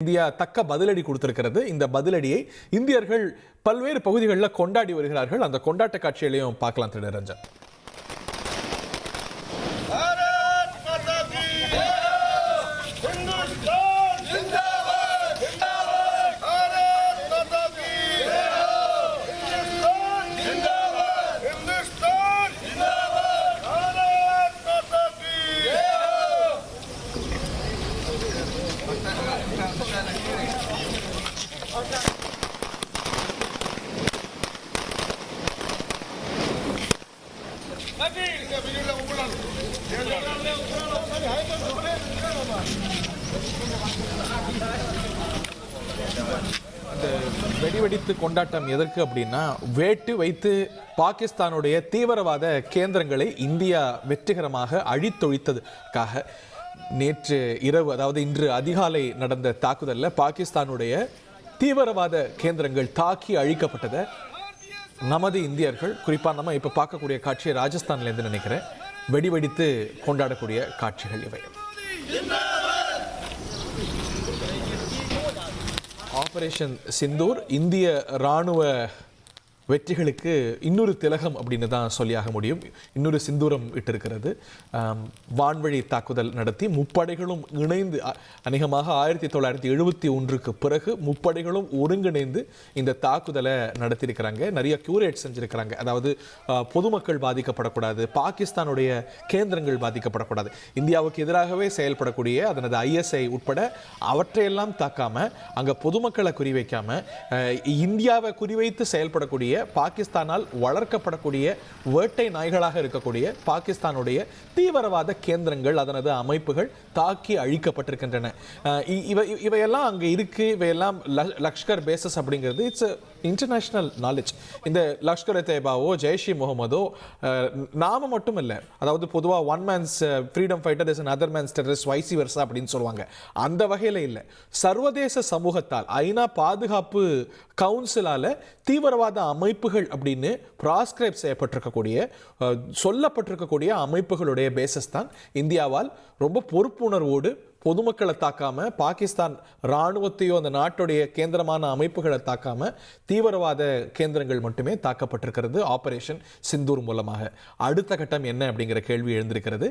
India தக்க பதிலடி கொடுத்திருக்கிறது. இந்த பதிலடியை இந்தியர்கள் பல்வேறு பகுதிகளில் கொண்டாடி வருகிறார்கள். அந்த கொண்டாட்ட காட்சிகளையும் பார்க்கலாம் திரு நிரஞ்சன். வெடிவெடித்து கொண்டாட்டம் எதற்கு அப்படின்னா, வேட்டு வைத்து பாகிஸ்தானுடைய தீவிரவாத கேந்திரங்களை இந்தியா வெற்றிகரமாக அழித்தொழித்ததுக்காக நேற்று இரவு, அதாவது இன்று அதிகாலை நடந்த தாக்குதலில் பாகிஸ்தானுடைய தீவிரவாத கேந்திரங்கள் தாக்கி அழிக்கப்பட்டதை நமது இந்தியர்கள், குறிப்பாக நம்ம இப்போ பார்க்கக்கூடிய காட்சியை ராஜஸ்தான்லேருந்து நினைக்கிறேன், வெடிவெடித்து கொண்டாடக்கூடிய காட்சிகள் இவை. ஆபரேஷன் சிந்தூர் இந்திய இராணுவ வெற்றிகளுக்கு இன்னொரு திலகம் அப்படின்னு தான் சொல்லியாக முடியும். இன்னொரு சிந்தூரம் இட்டிருக்கிறது. வான்வழி தாக்குதல் நடத்தி முப்படைகளும் இணைந்து, அநேகமாக 1971க்கு பிறகு முப்படைகளும் ஒருங்கிணைந்து இந்த தாக்குதலை நடத்தியிருக்கிறாங்க. நிறைய கியூரேட் செஞ்சுருக்கிறாங்க. அதாவது பொதுமக்கள் பாதிக்கப்படக்கூடாது, பாகிஸ்தானுடைய கேந்திரங்கள் பாதிக்கப்படக்கூடாது, இந்தியாவுக்கு எதிராகவே செயல்படக்கூடிய அதனது ISI உட்பட அவற்றையெல்லாம் தாக்காம, அங்கே பொதுமக்களை குறிவைக்காம இந்தியாவை குறிவைத்து செயல்படக்கூடிய, பாகிஸ்தானால் வளர்க்கப்படக்கூடிய வேட்டை நாய்களாக இருக்கக்கூடிய பாகிஸ்தானுடைய தீவிரவாத கேந்திரங்கள், அதனது அமைப்புகள் தாக்கி அழிக்கப்பட்டிருக்கின்றன. இவையெல்லாம் அங்கே இருக்கு. இவையெல்லாம் லஷ்கர் பேசஸ் அப்படிங்கிறது இட்ஸ் இன்டர்நேஷனல் நாலேஜ். இந்த லஷ்கர் தேபாவோ ஜெய்ஷ் இ முகமதோ நாம மட்டும் இல்லை, அதாவது பொதுவாக one man's freedom fighter is other man's terrorist vice versa அப்படின்னு சொல்லுவாங்க. அந்த வகையில் இல்லை, சர்வதேச சமூகத்தால் ஐநா பாதுகாப்பு கவுன்சிலால தீவிரவாத அமைப்புகள் அப்படின்னு ப்ராஸ்கிரைப் செய்யப்பட்டிருக்கக்கூடிய, சொல்லப்பட்டிருக்கக்கூடிய அமைப்புகளுடைய பேசஸ் தான் இந்தியாவால் ரொம்ப பொறுப்புணர்வோடு பொதுமக்களை தாக்காம, பாகிஸ்தான் இராணுவத்தையோ அந்த நாட்டுடைய கேந்திரமான அமைப்புகளை தாக்காம தீவிரவாத கேந்திரங்கள் மட்டுமே தாக்கப்பட்டிருக்கிறது ஆபரேஷன் சிந்தூர் மூலமாக. அடுத்த கட்டம் என்ன அப்படிங்கிற கேள்வி எழுந்திருக்கிறது.